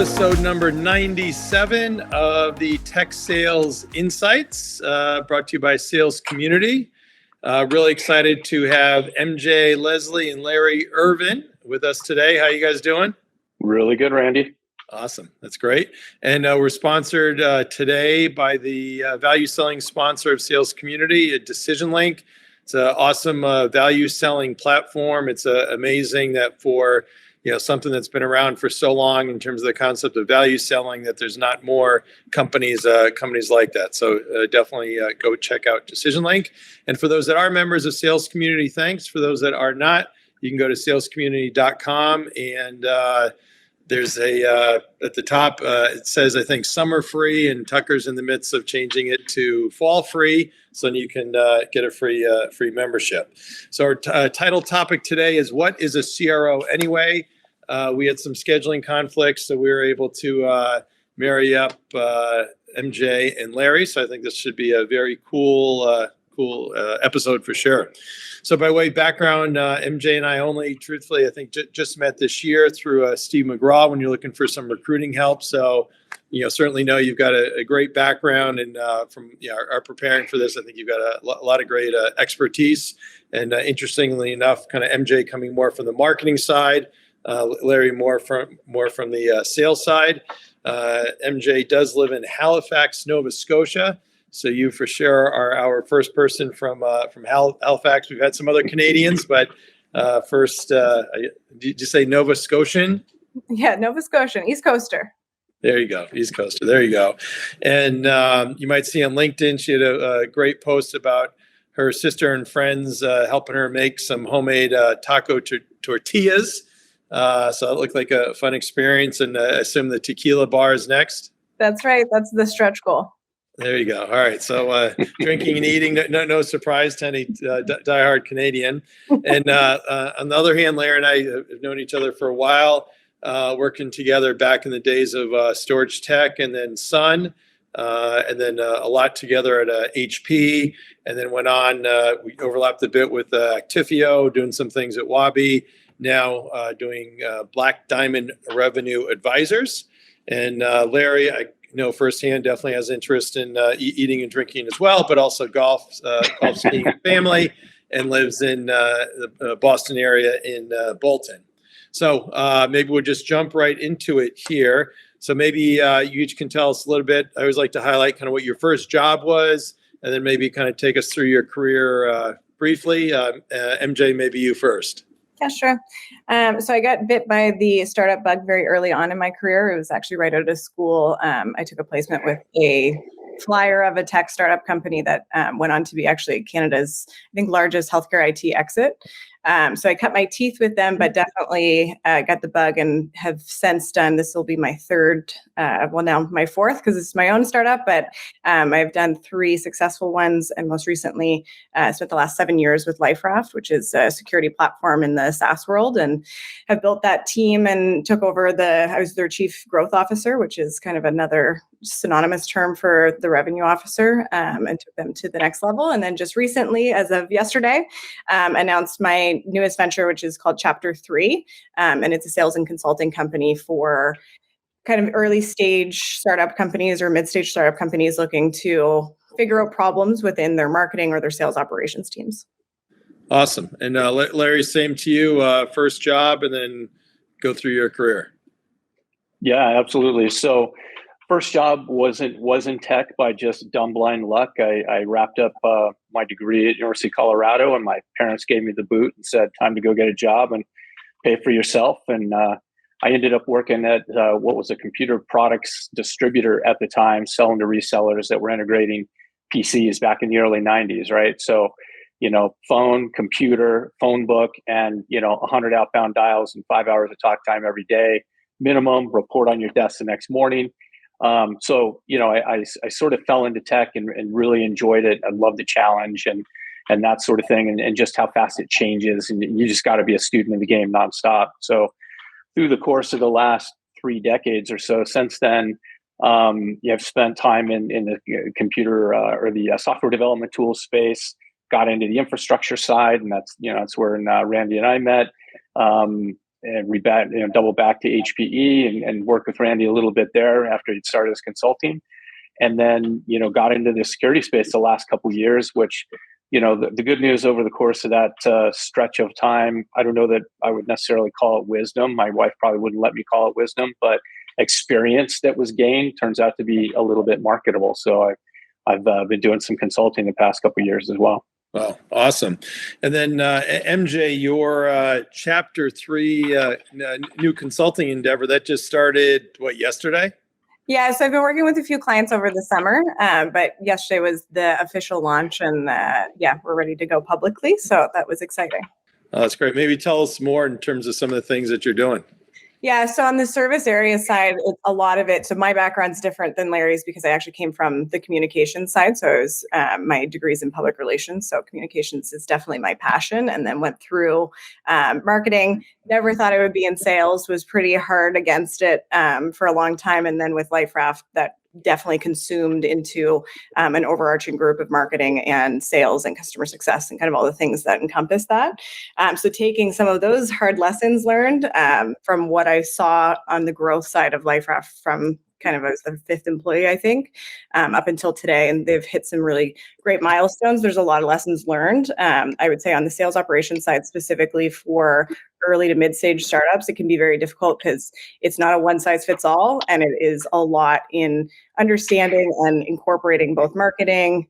episode number 97 of the Tech Sales Insights, brought to you by Sales Community. Really excited to have MJ, Leslie, and Larry Irvin with us today. How you guys doing? Really good, Randy. Awesome. That's great. And we're sponsored today by the value selling sponsor of Sales Community, Decision Link. It's an awesome value selling platform. It's amazing that for something that's been around for so long in terms of the concept of value selling, that there's not more companies like that. So definitely go check out Decision Link. And for those that are members of Sales Community, thanks. For those that are not, you can go to salescommunity.com and there's at the top, it says, I think, summer free, and Tucker's in the midst of changing it to fall free, so you can get a free membership. So our title topic today is, what is a CRO anyway? We had some scheduling conflicts, so we were able to marry up MJ and Larry. So I think this should be a very cool episode for sure. So by way of background, MJ and I only, truthfully, I think just met this year through Steve McGraw when you're looking for some recruiting help. So, certainly know you've got a great background, and from our preparing for this, I think you've got a lot of great expertise. And interestingly enough, kind of MJ coming more from the marketing side, Larry more from the sales side. MJ does live in Halifax, Nova Scotia. So you for sure are our first person from Halifax. We've had some other Canadians, but first, did you say Nova Scotian? Yeah, Nova Scotian, East Coaster. There you go, East Coaster. There you go. And you might see on LinkedIn, she had a great post about her sister and friends helping her make some homemade taco tortillas. So it looked like a fun experience, and I assume the tequila bar is next. That's right. That's the stretch goal. There you go. All right. So drinking and eating, no surprise to any diehard Canadian. And on the other hand, Larry and I have known each other for a while, working together back in the days of Storage Tech and then Sun, and then a lot together at HP, and then went on, we overlapped a bit with Actifio, doing some things at Wabi, now doing Black Diamond Revenue Advisors. And Larry, I know firsthand, definitely has interest in eating and drinking as well, but also golf skiing and family, and lives in the Boston area in Bolton. So maybe we'll just jump right into it here. So maybe you each can tell us a little bit. I always like to highlight kind of what your first job was, and then maybe kind of take us through your career briefly. MJ, maybe you first. Yeah, sure. So I got bit by the startup bug very early on in my career. It was actually right out of school. I took a placement with a flyer of a tech startup company that went on to be actually Canada's, I think, largest healthcare IT exit. So I cut my teeth with them, but definitely got the bug and have since done, this will be my third, now my fourth, because it's my own startup, but I've done 3 successful ones, and most recently spent the last 7 years with LifeRaft, which is a security platform in the SaaS world, and have built that team and took over I was their chief growth officer, which is kind of another synonymous term for the revenue officer, and took them to the next level. And then just recently, as of yesterday, announced my newest venture, which is called Chapter 3. And it's a sales and consulting company for kind of early stage startup companies or mid-stage startup companies looking to figure out problems within their marketing or their sales operations teams. Awesome. And Larry, same to you, first job, and then go through your career. Yeah, absolutely. So first job wasn't tech by just dumb blind luck. I wrapped up my degree at University of Colorado, and my parents gave me the boot and said, time to go get a job and pay for yourself. And I ended up working at what was a computer products distributor at the time, selling to resellers that were integrating PCs back in the early 90s, right? So, phone, computer, phone book, and, 100 outbound dials and 5 hours of talk time every day, minimum, report on your desk the next morning. So, I sort of fell into tech and really enjoyed it. I love the challenge and that sort of thing, and just how fast it changes. And you just got to be a student in the game nonstop. So through the course of the last 3 decades or so since then, I've spent time in the computer or the software development tools space, got into the infrastructure side, and that's where Randy and I met. double back to HPE and worked with Randy a little bit there after he'd started his consulting. And then, got into the security space the last couple of years, which, the good news over the course of that stretch of time, I don't know that I would necessarily call it wisdom. My wife probably wouldn't let me call it wisdom, but experience that was gained turns out to be a little bit marketable. So I've been doing some consulting the past couple of years as well. Wow, awesome. And then MJ, your Chapter 3 new consulting endeavor, that just started, yesterday? Yeah, so I've been working with a few clients over the summer, but yesterday was the official launch, and we're ready to go publicly. So that was exciting. Oh, that's great. Maybe tell us more in terms of some of the things that you're doing. Yeah, so on the service area side, a lot of it, so my background's different than Larry's because I actually came from the communications side. So I was, my degree's in public relations. So communications is definitely my passion, and then went through marketing. Never thought I would be in sales, was pretty hard against it for a long time. And then with LifeRaft, that definitely consumed into an overarching group of marketing and sales and customer success and kind of all the things that encompass that. So taking some of those hard lessons learned from what I saw on the growth side of LifeRaft from kind of as the fifth employee, I think, up until today. And they've hit some really great milestones. There's a lot of lessons learned. I would say on the sales operations side, specifically for early to mid-stage startups, it can be very difficult because it's not a one-size-fits-all, and it is a lot in understanding and incorporating both marketing,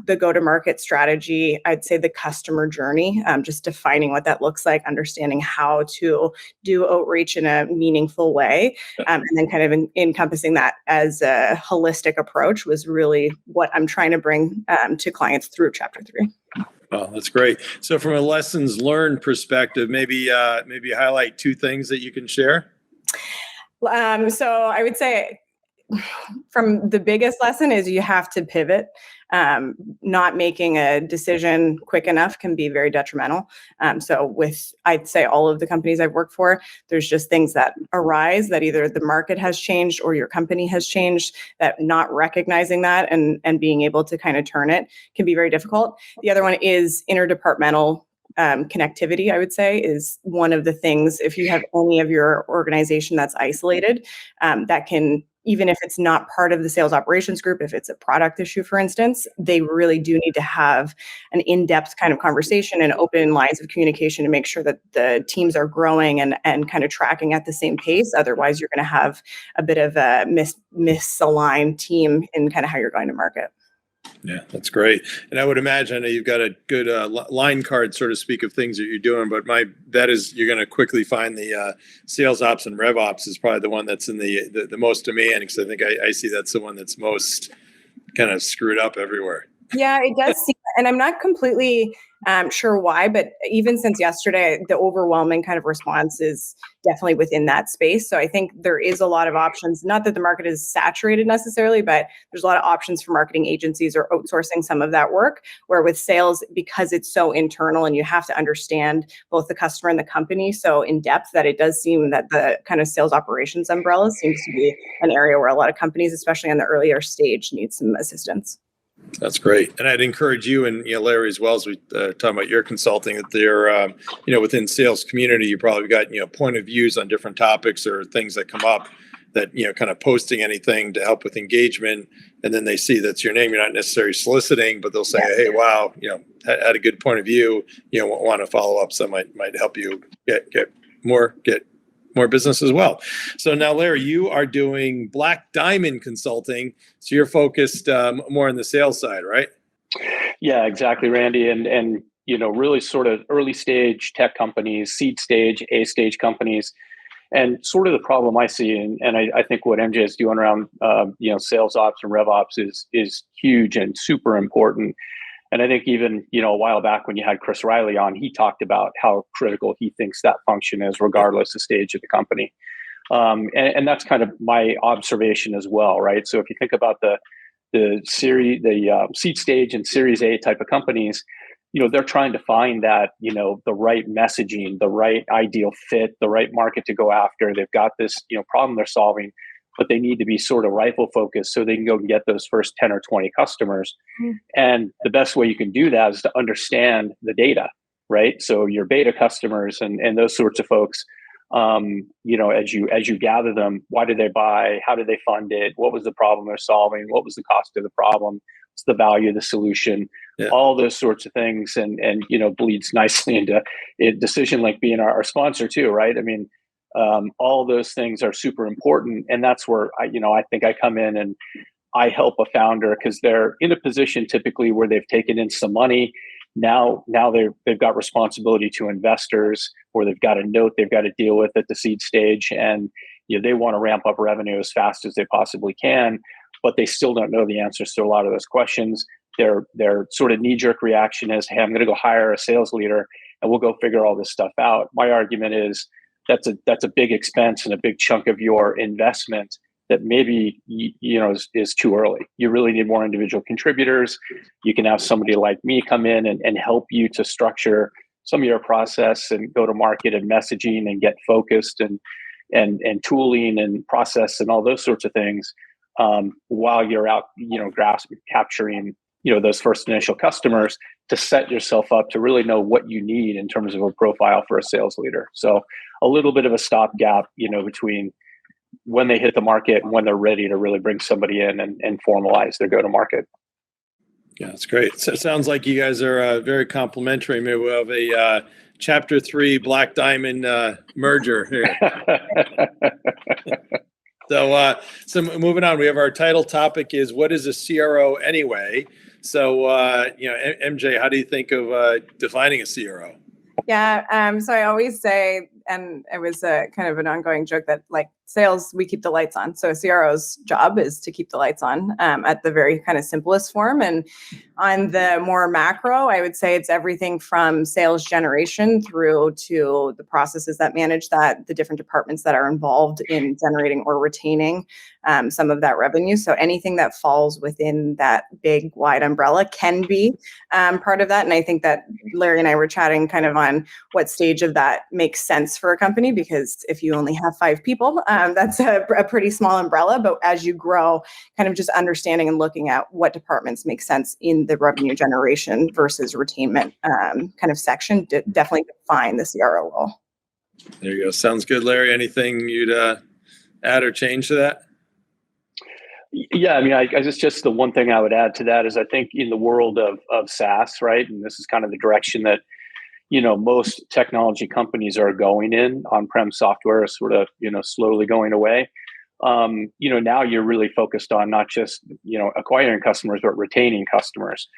the go-to-market strategy, I'd say the customer journey, just defining what that looks like, understanding how to do outreach in a meaningful way, and then kind of encompassing that as a holistic approach was really what I'm trying to bring to clients through Chapter 3. Oh, that's great. So from a lessons learned perspective, maybe highlight 2 things that you can share. So I would say from the biggest lesson is you have to pivot. Not making a decision quick enough can be very detrimental. So with, I'd say all of the companies I've worked for, there's just things that arise that either the market has changed or your company has changed, that not recognizing that and being able to kind of turn it can be very difficult. The other one is interdepartmental connectivity, I would say, is one of the things. If you have any of your organization that's isolated, that can, even if it's not part of the sales operations group, if it's a product issue, for instance, they really do need to have an in-depth kind of conversation and open lines of communication to make sure that the teams are growing and kind of tracking at the same pace. Otherwise, you're going to have a bit of a misaligned team in kind of how you're going to market. Yeah, that's great. And I would imagine you've got a good line card, so to speak, of things that you're doing. But my bet is you're going to quickly find the sales ops and rev ops is probably the one that's in the most demand, because I think I see that's the one that's most kind of screwed up everywhere. Yeah, it does seem, and I'm not completely sure why, but even since yesterday, the overwhelming kind of response is definitely within that space. So I think there is a lot of options, not that the market is saturated necessarily, but there's a lot of options for marketing agencies or outsourcing some of that work, where with sales, because it's so internal and you have to understand both the customer and the company so in depth, that it does seem that the kind of sales operations umbrella seems to be an area where a lot of companies, especially on the earlier stage, need some assistance. That's great. And I'd encourage you and Larry as well, as we talk about your consulting, that they're within sales community, you probably got point of views on different topics or things that come up, that kind of posting anything to help with engagement, and then they see that's your name. You're not necessarily soliciting, but they'll say, "Hey, wow, had a good point of view. Want to follow up, so might help you get more business as well." So now, Larry, you are doing Black Diamond Consulting. So you're focused more on the sales side, right? Yeah, exactly, Randy. And really sort of early stage tech companies, seed stage, A stage companies. And sort of the problem I see, and I think what MJ is doing around sales ops and rev ops is huge and super important. And I think even, a while back when you had Chris Riley on, he talked about how critical he thinks that function is, regardless of stage of the company. And that's kind of my observation as well, right? So if you think about the seed stage and Series A type of companies, they're trying to find that, the right messaging, the right ideal fit, the right market to go after. They've got this, problem they're solving, but they need to be sort of rifle focused so they can go and get those first 10 or 20 customers. Mm-hmm. And the best way you can do that is to understand the data, right? So your beta customers and those sorts of folks, as you gather them, why did they buy? How did they fund it? What was the problem they're solving? What was the cost of the problem? What's the value of the solution? Yeah. All those sorts of things, and bleeds nicely into a decision like being our sponsor too, right? I mean, all those things are super important, and that's where I think I come in and I help a founder because they're in a position typically where they've taken in some money. Now they've got responsibility to investors, or they've got a note they've got to deal with at the seed stage, and they want to ramp up revenue as fast as they possibly can, but they still don't know the answers to a lot of those questions. Their sort of knee-jerk reaction is, "Hey, I'm going to go hire a sales leader, and we'll go figure all this stuff out." My argument is that's a big expense and a big chunk of your investment that maybe is too early. You really need more individual contributors. You can have somebody like me come in and help you to structure some of your process and go to market and messaging and get focused and tooling and process and all those sorts of things, while you're out capturing those first initial customers, to set yourself up to really know what you need in terms of a profile for a sales leader. So a little bit of a stopgap between when they hit the market and when they're ready to really bring somebody in and formalize their go-to-market. Yeah, that's great. So it sounds like you guys are very complimentary. Maybe we'll have a Chapter 3 Black Diamond merger here. So moving on, we have our title topic is, what is a CRO anyway? So, MJ, how do you think of defining a CRO? Yeah. So I always say, and it was a kind of an ongoing joke, that like sales, we keep the lights on. So a CRO's job is to keep the lights on at the very kind of simplest form. And on the more macro, I would say it's everything from sales generation through to the processes that manage that, the different departments that are involved in generating or retaining some of that revenue. So anything that falls within that big, wide umbrella can be part of that. And I think that Larry and I were chatting kind of on what stage of that makes sense for a company, because if you only have 5 people, that's a pretty small umbrella. But as you grow, kind of just understanding and looking at what departments make sense in the revenue generation versus retainment kind of section, definitely define the CRO role. There you go. Sounds good, Larry. Anything you'd add or change to that? Yeah, I mean, I just the one thing I would add to that is, I think in the world of SaaS, right, and this is kind of the direction that most technology companies are going in. On-prem software is sort of slowly going away. Now you're really focused on not just acquiring customers, but retaining customers.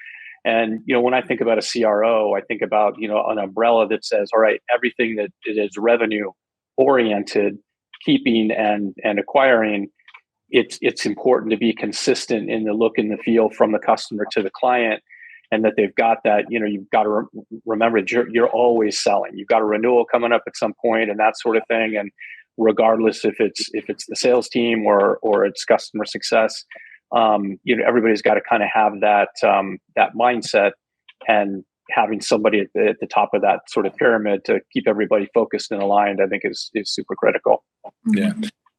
And when I think about a CRO, I think about an umbrella that says, all right, everything that it is revenue oriented, keeping and acquiring, it's important to be consistent in the look and the feel from the customer to the client, and that they've got that. You've got to remember that you're always selling. You've got a renewal coming up at some point and that sort of thing. And regardless if it's the sales team or it's customer success, everybody's got to kind of have that mindset, and having somebody at the top of that sort of pyramid to keep everybody focused and aligned, I think is super critical. Yeah.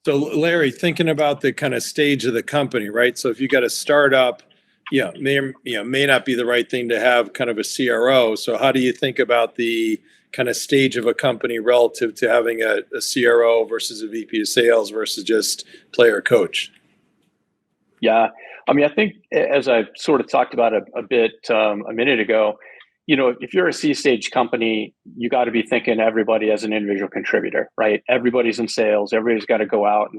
So Larry, thinking about the kind of stage of the company, right? So if you got a startup, may not be the right thing to have kind of a CRO. So how do you think about the kind of stage of a company relative to having a CRO versus a VP of sales versus just player coach? Yeah. I mean, I think, as I sort of talked about a bit a minute ago, if you're a C-stage company, you got to be thinking everybody as an individual contributor, right? Everybody's in sales. Everybody's got to go out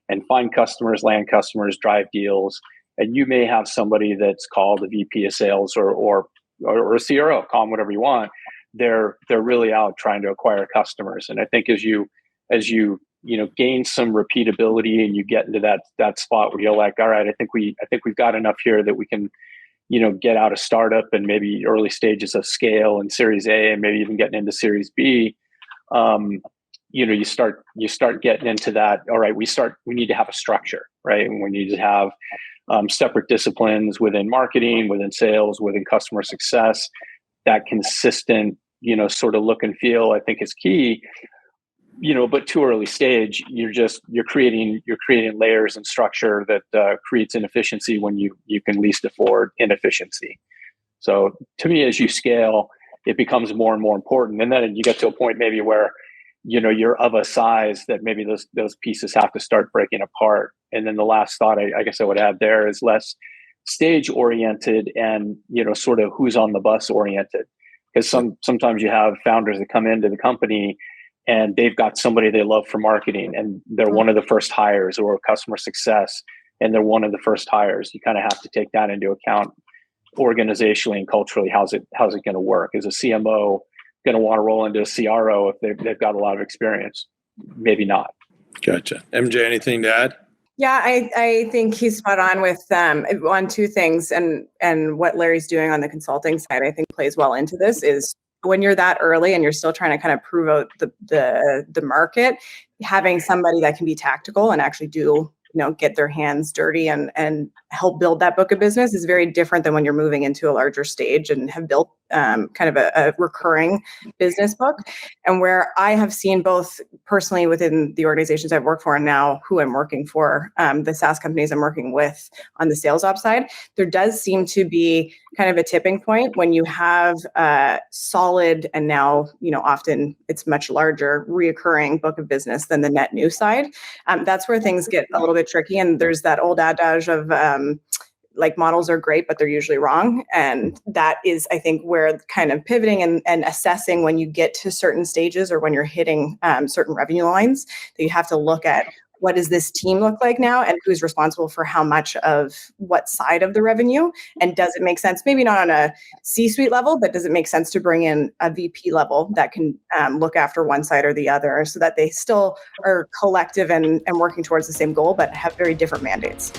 and find customers, land customers, drive deals. And you may have somebody that's called a VP of sales or a CRO, call them whatever you want. They're really out trying to acquire customers. And I think as you gain some repeatability and you get into that spot where you're like, all right, I think we've got enough here that we can get out of startup and maybe early stages of scale and Series A, and maybe even getting into Series B. You start getting into that. All right, we need to have a structure, right? And we need to have separate disciplines within marketing, within sales, within customer success. That consistent, sort of look and feel, I think, is key. But too early stage, you're creating layers and structure that creates inefficiency when you can least afford inefficiency. So to me, as you scale, it becomes more and more important. And then you get to a point maybe where you're of a size that maybe those pieces have to start breaking apart. And then the last thought I guess I would add there is less stage oriented and, sort of who's on the bus oriented. Because sometimes you have founders that come into the company and they've got somebody they love for marketing and they're one of the first hires, or customer success and they're one of the first hires. You kind of have to take that into account organizationally and culturally. How's it going to work? Is a CMO going to want to roll into a CRO if they've got a lot of experience? Maybe not. Gotcha. MJ, anything to add? Yeah, I think he's spot on with on two things, and what Larry's doing on the consulting side, I think plays well into this, is when you're that early and you're still trying to kind of prove out the market, having somebody that can be tactical and actually do, get their hands dirty and help build that book of business is very different than when you're moving into a larger stage and have built kind of a recurring business book. And where I have seen both personally within the organizations I've worked for and now who I'm working for, the SaaS companies I'm working with on the sales ops side, there does seem to be kind of a tipping point when you have a solid, and now, often it's much larger reoccurring book of business than the net new side. That's where things get a little bit tricky. And there's that old adage of models are great, but they're usually wrong. And that is, I think, where kind of pivoting and assessing when you get to certain stages or when you're hitting certain revenue lines, that you have to look at what does this team look like now and who's responsible for how much of what side of the revenue, and does it make sense, maybe not on a C-suite level, but does it make sense to bring in a VP level that can look after one side or the other so that they still are collective and working towards the same goal, but have very different mandates.